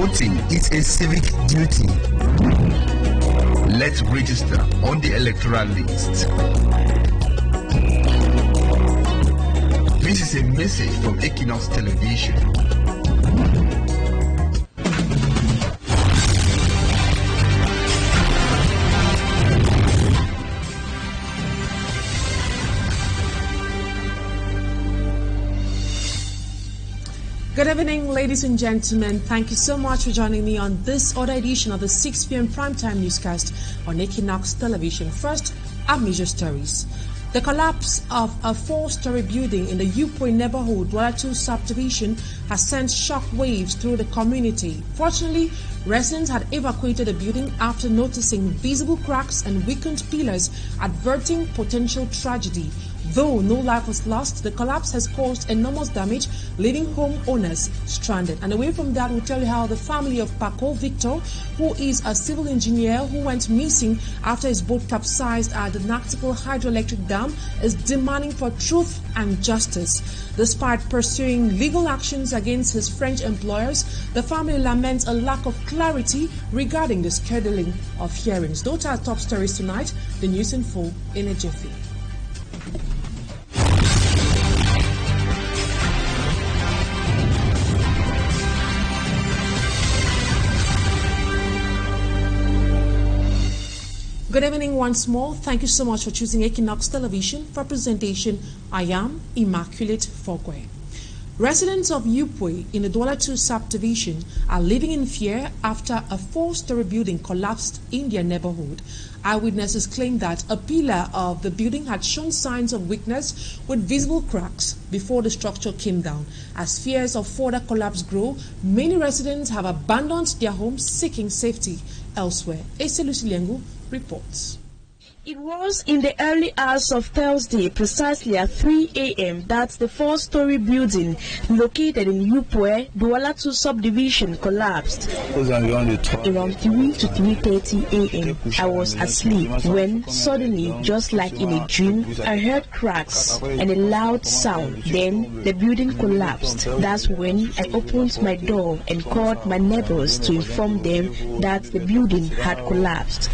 Voting is a civic duty. Let's register on the electoral list. This is a message from Equinoxe Television. Good evening, ladies and gentlemen. Thank you so much for joining me on this other edition of the 6 p.m. primetime newscast on Equinoxe Television. First, our major stories. The collapse of a 4-story building in the Upwe neighborhood, Douala 2 subdivision, has sent shock waves through the community. Fortunately, residents had evacuated the building after noticing visible cracks and weakened pillars, adverting potential tragedy. Though no life was lost, the collapse has caused enormous damage, leaving homeowners stranded. And away from that, we'll tell you how the family of Paco Victor, who is a civil engineer who went missing after his boat capsized at the Nactical Hydroelectric Dam, is demanding for truth and justice. Despite pursuing legal actions against his French employers, the family laments a lack of clarity regarding the scheduling of hearings. Those are top stories tonight. The news in full in a jiffy. Good evening once more. Thank you so much for choosing Equinoxe Television. For presentation, I am Immaculate Fogwe. Residents of Upwe in the Douala 2 subdivision are living in fear after a 4-story building collapsed in their neighborhood. Eyewitnesses claim that a pillar of the building had shown signs of weakness with visible cracks before the structure came down. As fears of further collapse grow, many residents have abandoned their homes seeking safety elsewhere. Ese Lucilengu reports. It was in the early hours of Thursday, precisely at 3 a.m., that the 4-story building located in Upwe, Douala 2 subdivision collapsed. Around 3 to 3:30 a.m., I was asleep when suddenly, just like in a dream, I heard cracks and a loud sound. Then the building collapsed. That's when I opened my door and called my neighbors to inform them that the building had collapsed.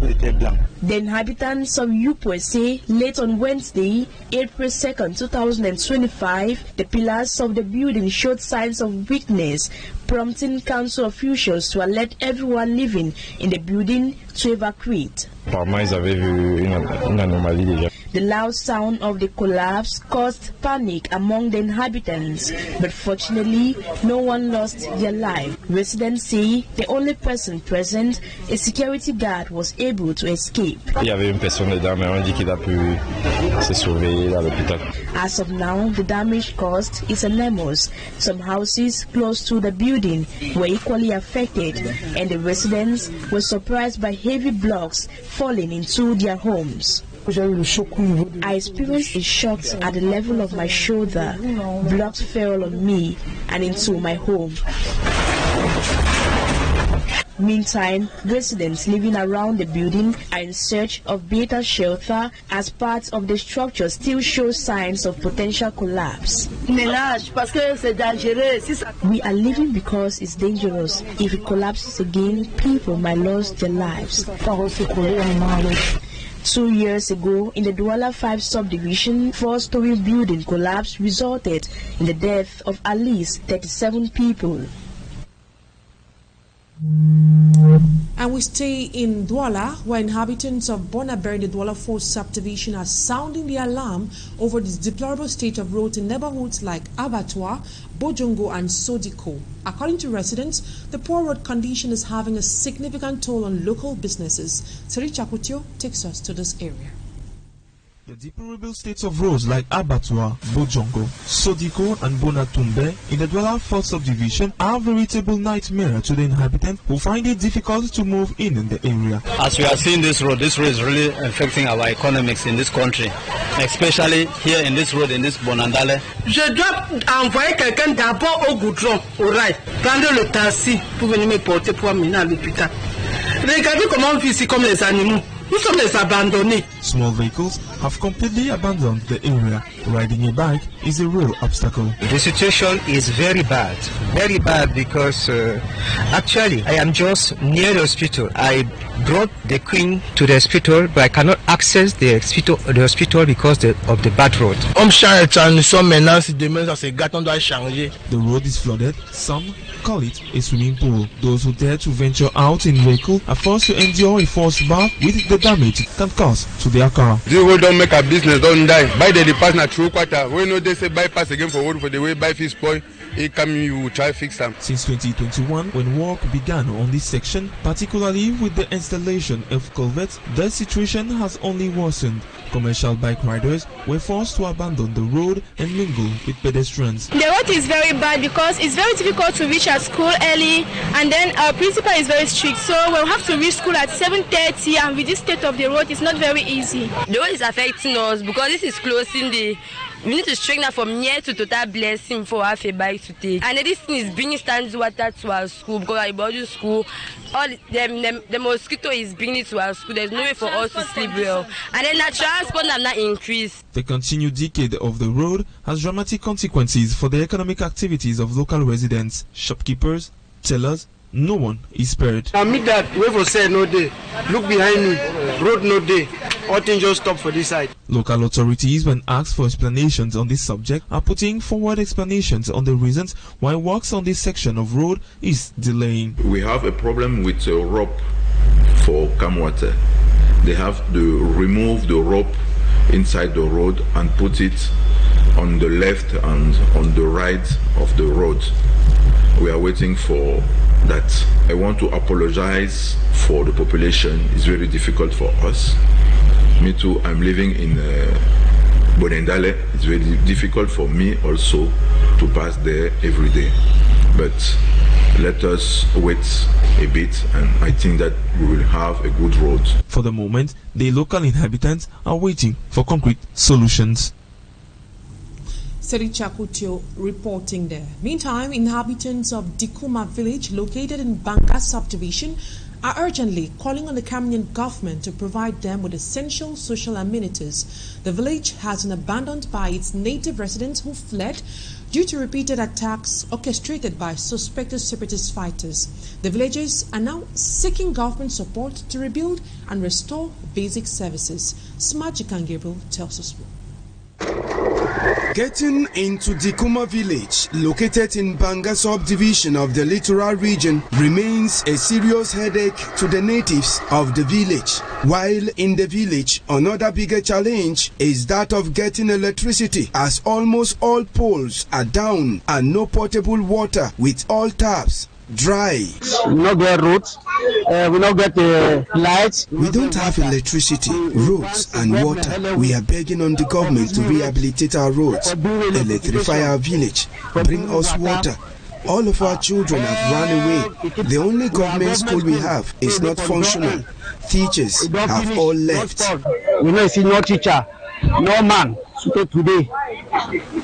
The inhabitants of Upwe say late on Wednesday, April 2nd, 2025, the pillars of the building showed signs of weakness, prompting council officials to alert everyone living in the building to evacuate. The loud sound of the collapse caused panic among the inhabitants, but fortunately, no one lost their life. Residents say the only person present, a security guard, was able to escape. As of now, the damage caused is enormous. Some houses close to the building were equally affected, and the residents were surprised by heavy blocks falling into their homes. I experienced a shock at the level of my shoulder. Blocks fell on me and into my home. Meantime, residents living around the building are in search of better shelter as parts of the structure still show signs of potential collapse. We are living because it's dangerous. If it collapses again, people might lose their lives. 2 years ago, in the Douala 5 subdivision, 4-story building collapse resulted in the death of at least 37 people. And we stay in Douala, where inhabitants of Bonaberi, the Douala 4 subdivision, are sounding the alarm over the deplorable state of roads in neighborhoods like Abattoir, Bojongo and Sodiko. According to residents, the poor road condition is having a significant toll on local businesses. Seri Chakutio takes us to this area. The deplorable states of roads like Abattoir, Bojongo, Sodiko and Bonatumbe in the Douala 4 subdivision are a veritable nightmare to the inhabitants who find it difficult to move in the area. As we are seeing this road is really affecting our economics in this country, especially here in this road, in this Bonandale. Je dois envoyer quelqu'un d'abord au goudron, au rail, prendre le taxi pour venir me porter pour amener à l'hôpital. Regardez comment on vit ici comme les animaux. Nous sommes les abandonnés. Small vehicles have completely abandoned the area. Riding a bike is a real obstacle. The situation is very bad because actually I am just near the hospital. I brought the queen to the hospital, but I cannot access the hospital because of the bad road. The road is flooded. Some call it a swimming pool. Those who dare to venture out in vehicle are forced to endure a forced bath with the damage it can cause to their car. The road don't make a business, don't die. Buy the pass na true quarter. When no they say bypass again for road for the way buy fish spoil, it come you try fix them. Since 2021, when work began on this section, particularly with the installation of culverts, the situation has only worsened. Commercial bike riders were forced to abandon the road and mingle with pedestrians. The road is very bad because it's very difficult to reach at school early, and then our principal is very strict, so we'll have to reach school at 7:30, and with this state of the road, it's not very easy. The road is affecting us because this is closing the. We need to straighten out from here to Total Blessing for half a bike to take. And this thing is bringing stands water to our school because our body school, all the mosquito is bringing it to our school. There's no way for us to sleep well. And then the transport have not increased. The continued decay of the road has dramatic consequences for the economic activities of local residents, shopkeepers, tellers. No one is spared. I mean that way for say no day. Look behind me, road no day. All things just stop for this side. Local authorities, when asked for explanations on this subject, are putting forward explanations on the reasons why works on this section of road is delaying. We have a problem with a rope for Camwater. They have to remove the rope inside the road and put it on the left and on the right of the road. We are waiting for that. I want to apologize for the population. It's very difficult for us. Me too, I'm living in Bonendale. It's very difficult for me also to pass there every day. But let us wait a bit, and I think that we will have a good road. For the moment, the local inhabitants are waiting for concrete solutions. Seri Chakutio reporting there. Meantime, inhabitants of Dikuma village located in Banga subdivision are urgently calling on the Cameroon government to provide them with essential social amenities. The village has been abandoned by its native residents who fled due to repeated attacks orchestrated by suspected separatist fighters. The villagers are now seeking government support to rebuild and restore basic services. Smajikan Gabriel tells us more. Getting into Dikuma village, located in Banga subdivision of the Electoral region, remains a serious headache to the natives of the village. While in the village, another bigger challenge is that of getting electricity, as almost all poles are down and no potable water, with all taps dry. We not get roads, we not get lights. We don't have electricity, roads and water. We are begging on the government to rehabilitate our roads, electrify our village, bring us water. All of our children have run away. The only government school we have is not functional. Teachers have all left. We know see no teacher, no man. Today,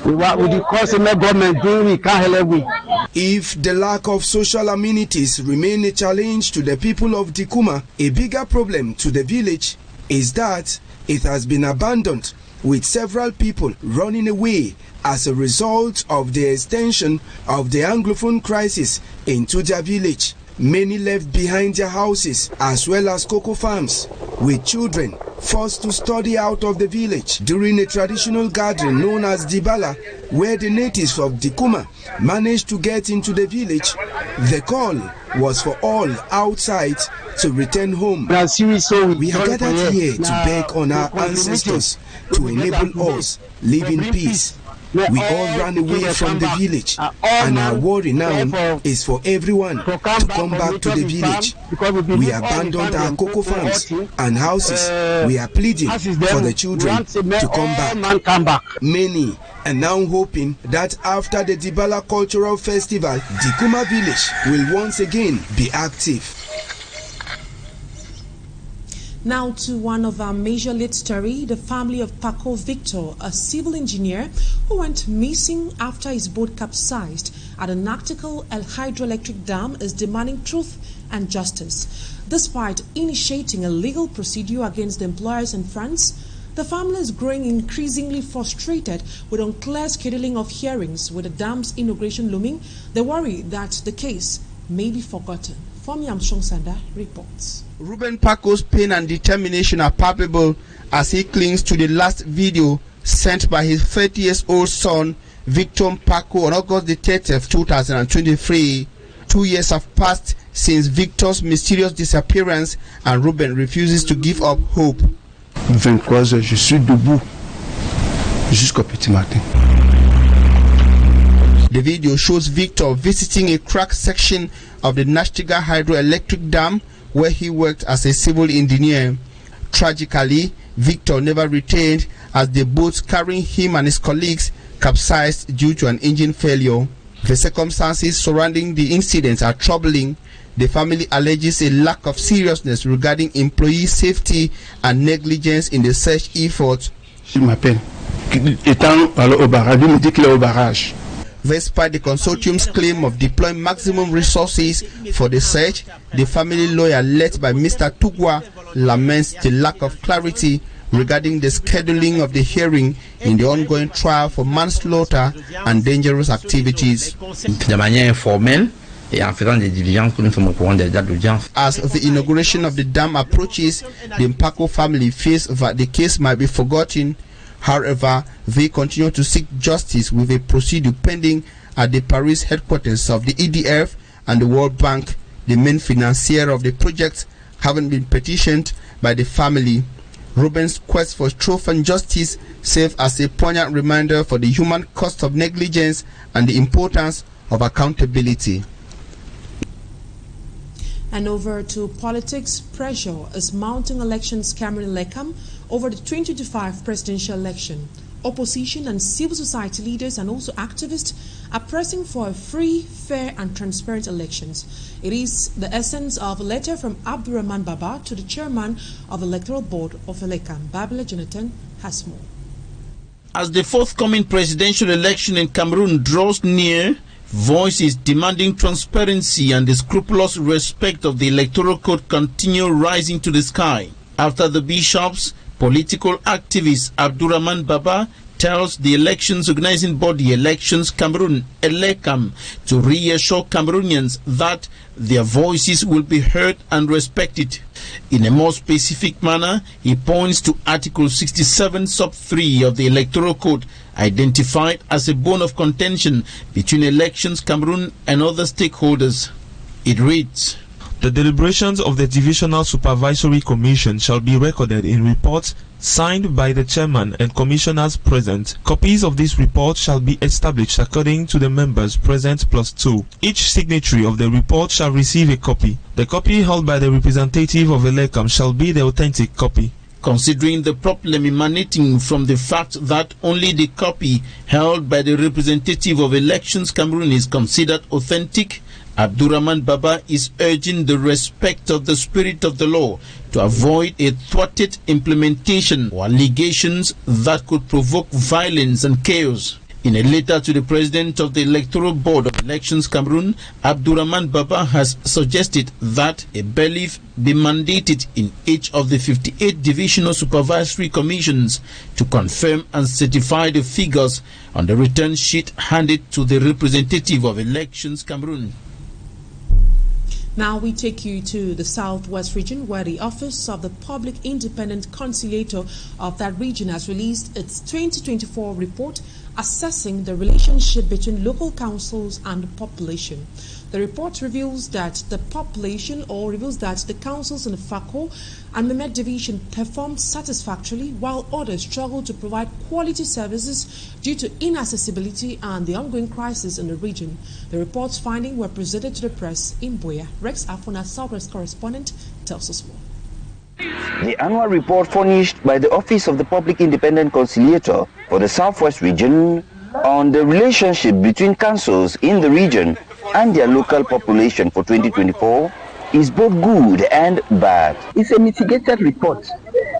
with the customer government doing, we can't help we. If the lack of social amenities remain a challenge to the people of Dikuma, a bigger problem to the village is that it has been abandoned, with several people running away as a result of the extension of the Anglophone crisis into their village. Many left behind their houses as well as cocoa farms, with children forced to study out of the village during a traditional gathering known as Dibala, where the natives of Dikuma managed to get into the village. The call was for all outside to return home. We are gathered here to beg on our ancestors to enable us live in peace. We all ran away from the village, and our worry now is for everyone to come back to the village. We abandoned our cocoa farms and houses. We are pleading for the children to come back. Many are now hoping that after the Dibala Cultural Festival, Dikuma village will once again be active. Now to one of our major lead story. The family of Paco Victor, a civil engineer who went missing after his boat capsized at an Arctical hydroelectric dam, is demanding truth and justice. Despite initiating a legal procedure against the employers in France, The family is growing increasingly frustrated with unclear scheduling of hearings with the dam's inauguration looming. They worry that the case may be forgotten. Fomi Armstrong Sanda reports. Ruben Paco's pain and determination are palpable as he clings to the last video sent by his 30-year-old son, Victor Paco, on August the 30th, 2023. 2 years have passed since Victor's mysterious disappearance, and Ruben refuses to give up hope. 23 heures, je suis debout jusqu'au petit matin. The video shows Victor visiting a cracked section of the Nashtiga hydroelectric dam where he worked as a civil engineer. Tragically, Victor never returned as the boat carrying him and his colleagues capsized due to an engine failure. The circumstances surrounding the incident are troubling. The family alleges a lack of seriousness regarding employee safety and negligence in the search effort. Je m'appelle. Étant au barrage, il me dit qu'il est au barrage. Despite the consortium's claim of deploying maximum resources for the search, the family lawyer led by Mr. Tugwa laments the lack of clarity regarding the scheduling of the hearing in the ongoing trial for manslaughter and dangerous activities. De manière informelle, et en faisant des diligences que nous sommes au courant des dates d'audience. As the inauguration of the dam approaches, the Mpako family fears that the case might be forgotten. However, they continue to seek justice with a procedure pending at the Paris headquarters of the EDF and the World Bank, the main financier of the project, having been petitioned by the family. Ruben's quest for truth and justice serves as a poignant reminder for the human cost of negligence and the importance of accountability. And over to politics, pressure is mounting elections Cameroon Lekam over the 2025 presidential election. Opposition and civil society leaders and also activists are pressing for a free, fair and transparent elections. It is the essence of a letter from Abdurrahman Baba to the chairman of the Electoral Board of Lekam. Babila Jonathan has more. As the forthcoming presidential election in Cameroon draws near, voices demanding transparency and the scrupulous respect of the electoral code continue rising to the sky. After the bishops, political activist Abdurrahman Baba tells the elections organizing body Elections Cameroon, Elekam, to reassure Cameroonians that their voices will be heard and respected. In a more specific manner, he points to Article 67 sub 3 of the Electoral Code, identified as a bone of contention between Elections Cameroon and other stakeholders. It reads, "The deliberations of the Divisional Supervisory Commission shall be recorded in reports signed by the chairman and commissioners present. Copies of this report shall be established according to the members present +2. Each signatory of the report shall receive a copy. The copy held by the representative of Elekam shall be the authentic copy." Considering the problem emanating from the fact that only the copy held by the representative of Elections Cameroon is considered authentic, Abdurrahman Baba is urging the respect of the spirit of the law to avoid a thwarted implementation or allegations that could provoke violence and chaos. In a letter to the president of the Electoral Board of Elections Cameroon, Abdurrahman Baba has suggested that a bailiff be mandated in each of the 58 divisional supervisory commissions to confirm and certify the figures on the return sheet handed to the representative of Elections Cameroon. Now we take you to the Southwest region, where the Office of the Public Independent Conciliator of that region has released its 2024 report assessing the relationship between local councils and the population. The report reveals that the councils in the Fako and Memet division performed satisfactorily, while others struggle to provide quality services due to inaccessibility and the ongoing crisis in the region. The report's findings were presented to the press in Buea. Rex Afuna, Southwest correspondent, tells us more. The annual report furnished by the Office of the Public Independent Conciliator for the Southwest region on the relationship between councils in the region and their local population for 2024 is both good and bad. It's a mitigated report.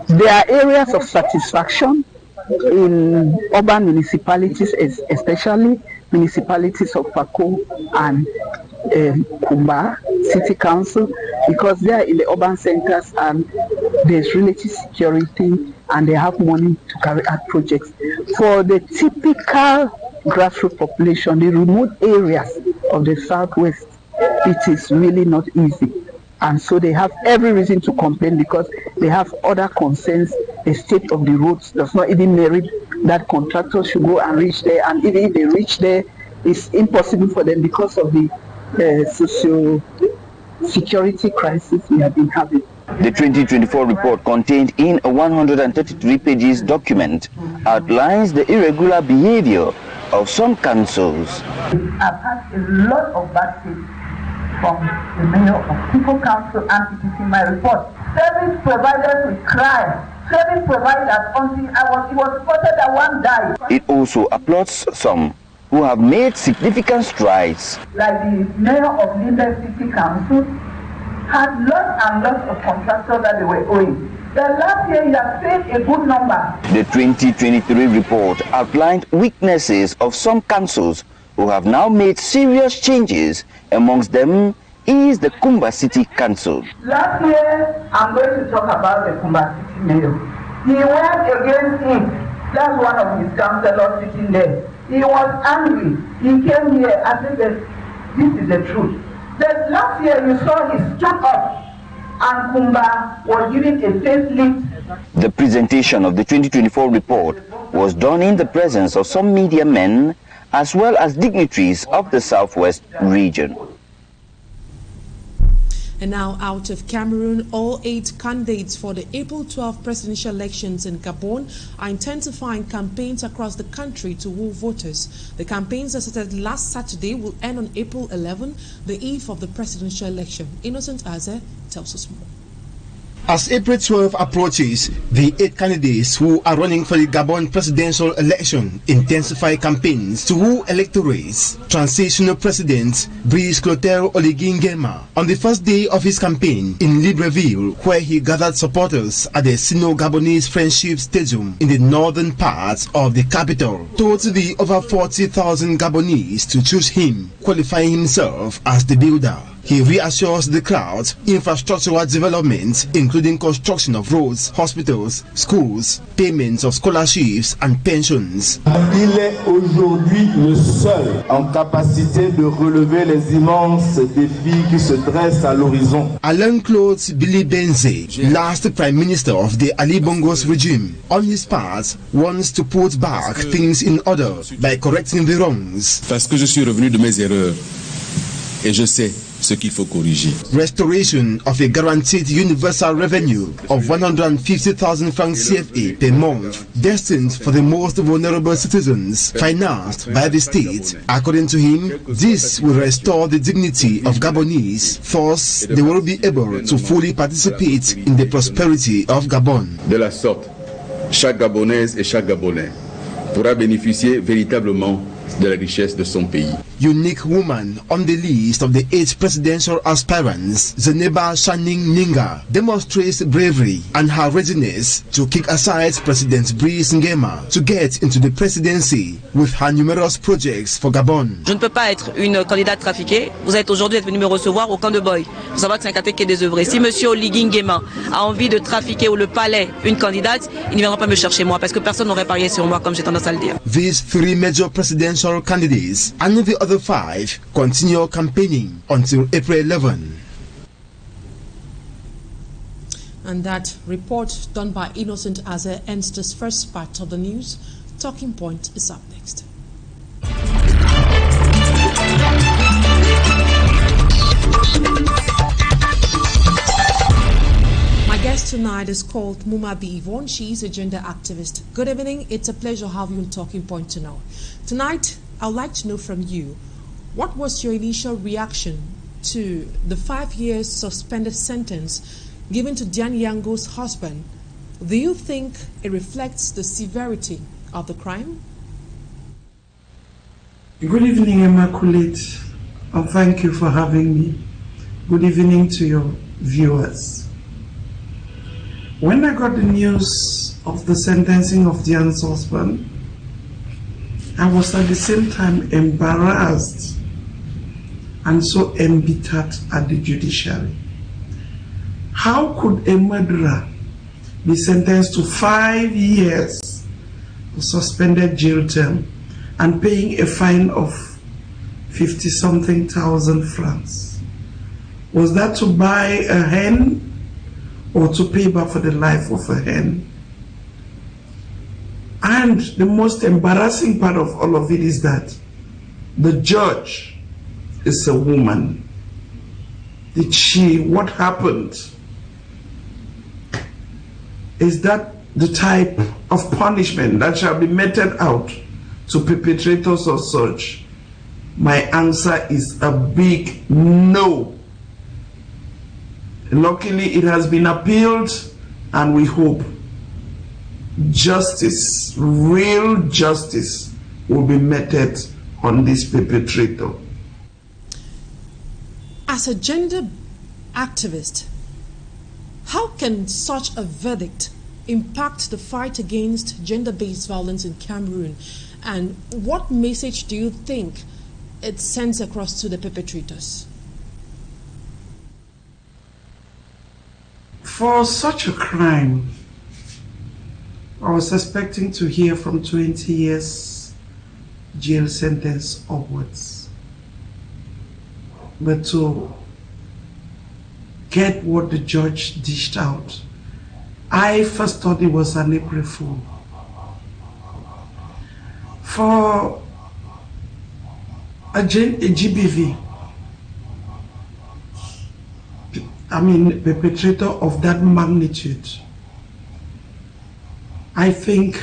There are areas of satisfaction in urban municipalities, especially municipalities of Pako and Kumba City Council, because they are in the urban centers and there's relative security and they have money to carry out projects. For the typical grassroots population, the remote areas of the southwest, it is really not easy. And so they have every reason to complain because they have other concerns. The state of the roads does not even merit that contractors should go and reach there. And even if they reach there, it's impossible for them because of the socio-security crisis we have been having. The 2024 report, contained in a 133 pages document, outlines the irregular behavior of some councils. I've had a lot of bad things from the mayor of People Council, and it is in my report. Service providers will cry. Service providers until it was reported that one died. It also applauds some who have made significant strides. Like the mayor of Limbe City Council had lots and lots of contractors that they were owing. The last year he has paid a good number. The 2023 report outlined weaknesses of some councils who have now made serious changes. Amongst them is the Kumba City Council. Last year, I'm going to talk about the Kumba City mayor. He went against it. That's one of his councillors sitting there. He was angry. He came here and said that this is the truth. But last year you saw he stood up and Kumba was given a facelift. The presentation of the 2024 report was done in the presence of some media men as well as dignitaries of the Southwest region. And now out of Cameroon, all 8 candidates for the April 12 presidential elections in Gabon are intensifying campaigns across the country to woo voters. The campaigns that started last Saturday will end on April 11, the eve of the presidential election. Innocent Aze tells us more. As April 12 approaches, the 8 candidates who are running for the Gabon presidential election intensify campaigns to woo electorates. Transitional President Brice Clotaire Oligui Nguema, on the first day of his campaign in Libreville, where he gathered supporters at the Sino-Gabonese Friendship Stadium in the northern part of the capital, told the over 40,000 Gabonese to choose him, qualifying himself as the builder. He reassures the crowd infrastructural development, including construction of roads, hospitals, schools, payments of scholarships and pensions. Il est aujourd'hui le seul en capacité de relever les immenses défis qui se dressent à l'horizon. Alain-Claude Billy Benze, last Prime Minister of the Ali Bongo's regime, on his part, wants to put back things in order by correcting the wrongs. Parce que je suis revenu de mes erreurs et je sais ce qu'il faut corriger. Restoration of a guaranteed universal revenue of 150,000 francs CFA per month, destined for the most vulnerable citizens, financed by the state. According to him, this will restore the dignity of Gabonese, thus they will be able to fully participate in the prosperity of Gabon. De la sorte, chaque Gabonaise et chaque Gabonais pourra bénéficier véritablement de la richesse de son pays. Unique woman on the list of the 8 presidential aspirants, Zeneba Shaning Ninga, demonstrates bravery and her readiness to kick aside President Brice Nguema to get into the presidency with her numerous projects for Gabon. Je ne peux pas être une candidate trafiquée. Vous êtes aujourd'hui venu me recevoir au camp de Boy. Il faut savoir que c'est un candidate qui est désœuvré. Si monsieur Oligui Nguema a envie de trafiquer au le palais une candidate, il ne viendra pas me chercher moi parce que personne n'aurait parié sur moi comme j'ai tendance à le dire. These 3 major presidential candidates and the other 5 continue campaigning until April 11. And that report done by Innocent Aze ends this first part of the news. Talking Point is up next. My guest tonight is called MUMA BIH Yvonne. She is a gender activist. Good evening. It's a pleasure having you on Talking Point tonight. I'd like to know from you, what was your initial reaction to the 5 years suspended sentence given to Diane Yango's husband? Do you think it reflects the severity of the crime? Good evening, Immaculate, and thank you for having me. Good evening to your viewers. When I got the news of the sentencing of Diane's husband, I was at the same time embarrassed and so embittered at the judiciary. How could a murderer be sentenced to 5 years of suspended jail term and paying a fine of 50-something thousand francs. Was that to buy a hen or to pay back for the life of a hen? And the most embarrassing part of all of it is that the judge is a woman. What happened? Is that the type of punishment that shall be meted out to perpetrators of such? My answer is a big no. Luckily, it has been appealed, and we hope justice, real justice, will be meted on this perpetrator. As a gender activist, how can such a verdict impact the fight against gender-based violence in Cameroon? And what message do you think it sends across to the perpetrators? For such a crime, I was expecting to hear from 20 years jail sentence upwards. But to get what the judge dished out, I first thought it was an April Fool. For a GBV, perpetrator of that magnitude, I think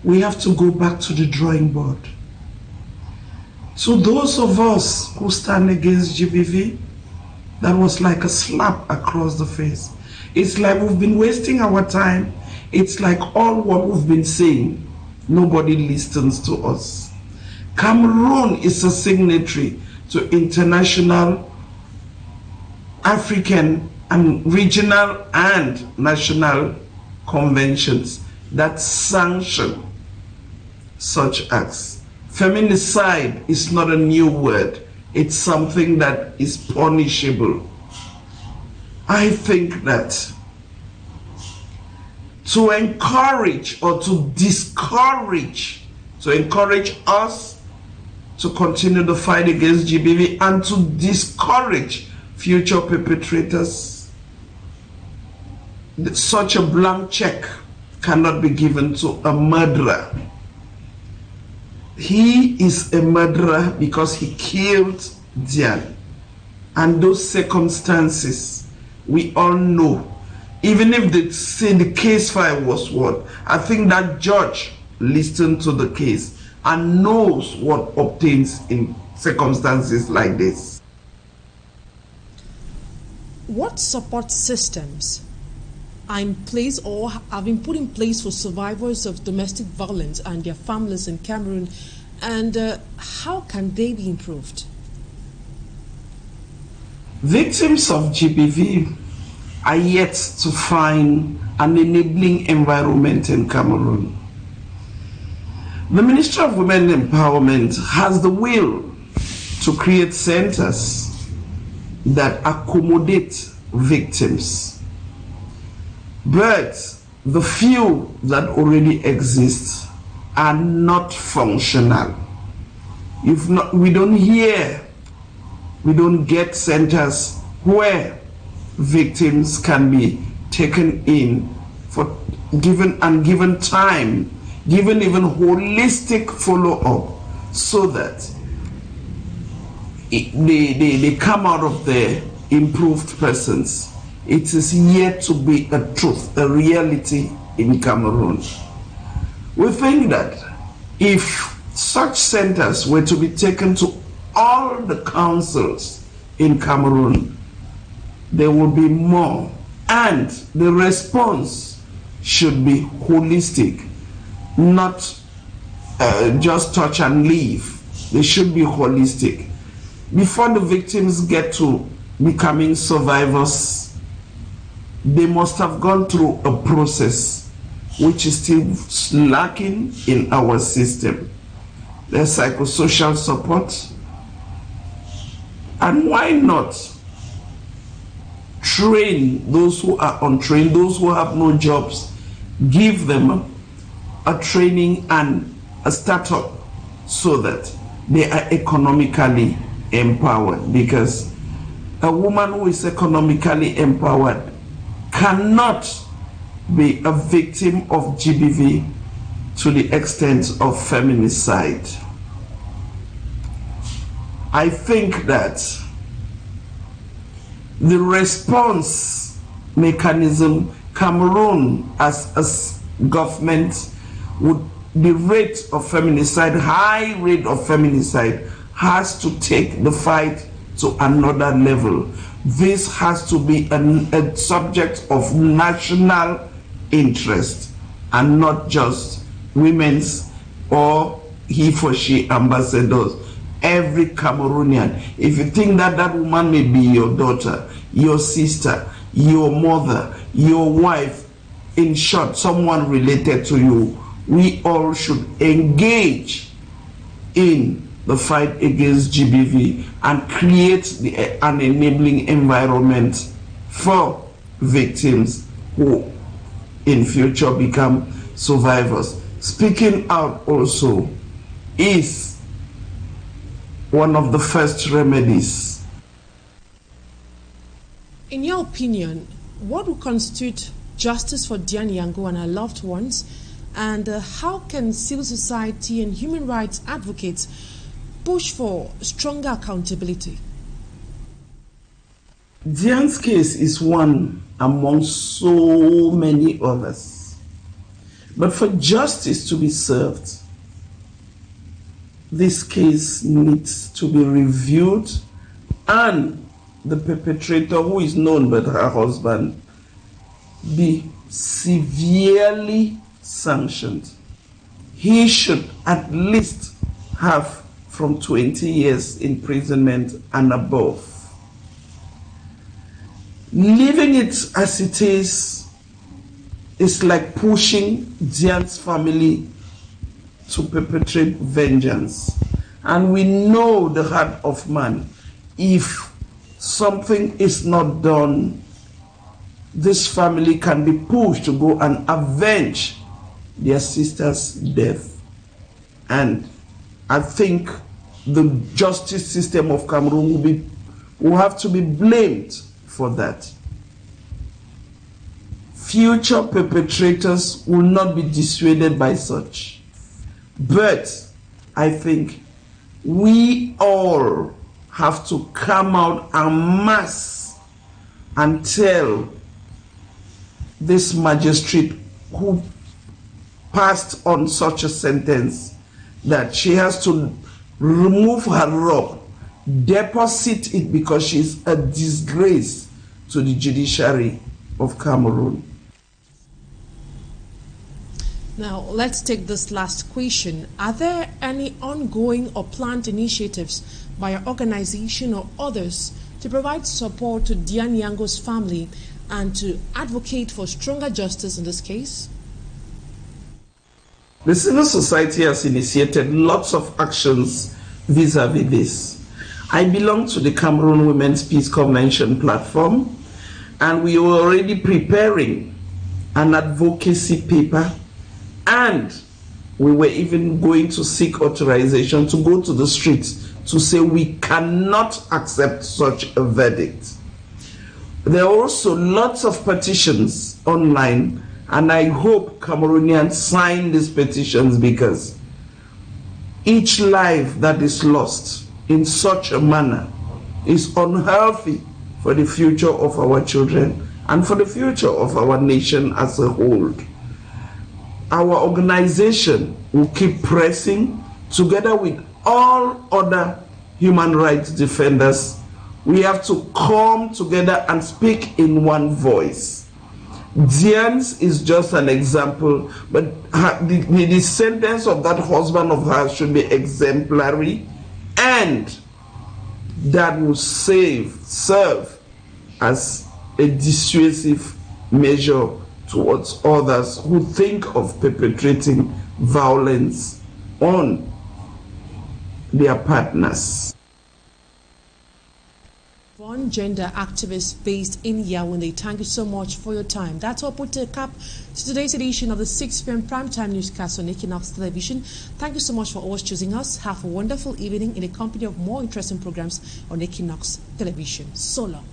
we have to go back to the drawing board. To those of us who stand against GBV, that was like a slap across the face. It's like we've been wasting our time. It's like all what we've been saying, nobody listens to us. Cameroon is a signatory to international, African, and regional and national conventions that sanction such acts. Feminicide is not a new word. It's something that is punishable. I think that to encourage or to discourage, to encourage us to continue the fight against GBV and to discourage future perpetrators, such a blank check cannot be given to a murderer. He is a murderer because he killed Diane. And those circumstances, we all know. Even if they say the case file was what, I think that judge listened to the case and knows what obtains in circumstances like this. What support systems are in place or have been put in place for survivors of domestic violence and their families in Cameroon, and how can they be improved? Victims of GBV are yet to find an enabling environment in Cameroon. The Ministry of Women Empowerment has the will to create centers that accommodate victims. But the few that already exist are not functional. We don't get centers where victims can be taken in for given time, given even holistic follow-up, so that they come out of there improved persons. It is yet to be a truth, a reality in Cameroon. We think that if such centers were to be taken to all the councils in Cameroon, there will be more, and the response should be holistic, not just touch and leave. They should be holistic. Before the victims get to becoming survivors, they must have gone through a process which is still lacking in our system. There's psychosocial support, and why not train those who are untrained, those who have no jobs, give them a training and a startup so that they are economically empowered. Because a woman who is economically empowered cannot be a victim of GBV to the extent of feminicide. I think that the response mechanism, Cameroon as a government, would the rate of feminicide, high rate of feminicide, has to take the fight to another level. This has to be a subject of national interest and not just women's or he for she ambassadors. Every Cameroonian, if you think that that woman may be your daughter, your sister, your mother, your wife, in short, someone related to you, we all should engage in the fight against GBV and create an enabling environment for victims who in future become survivors. Speaking out also is one of the first remedies. In your opinion, what would constitute justice for Diane Yango and her loved ones, and how can civil society and human rights advocates push for stronger accountability? Diane's case is one among so many others. But for justice to be served, this case needs to be reviewed and the perpetrator, who is known but her husband, be severely sanctioned. He should at least have from 20 years imprisonment and above. Leaving it as it is like pushing Diane's family to perpetrate vengeance. And we know the heart of man. If something is not done, this family can be pushed to go and avenge their sister's death. And I think the justice system of Cameroon will have to be blamed for that. Future perpetrators will not be dissuaded by such. But I think we all have to come out en masse and tell this magistrate who passed on such a sentence that she has to remove her robe, deposit it, because she's a disgrace to the judiciary of Cameroon. Now, let's take this last question. Are there any ongoing or planned initiatives by your organization or others to provide support to Diane Yango's family and to advocate for stronger justice in this case? The civil society has initiated lots of actions vis-a-vis this. I belong to the Cameroon Women's Peace Convention platform, and we are already preparing an advocacy paper, and we were even going to seek authorization to go to the streets to say we cannot accept such a verdict. There are also lots of petitions online, and I hope Cameroonians sign these petitions, because each life that is lost in such a manner is unhealthy for the future of our children and for the future of our nation as a whole. Our organization will keep pressing together with all other human rights defenders. We have to come together and speak in one voice. Diane's is just an example, but the sentence of that husband of hers should be exemplary, and that will serve as a dissuasive measure towards others who think of perpetrating violence on their partners. Yvonne, gender activist based in Yaoundé. Thank you so much for your time. That's all put a cap to today's edition of the 6 p.m. primetime newscast on Equinoxe Television. Thank you so much for always choosing us. Have a wonderful evening in the company of more interesting programs on Equinoxe Television. So long.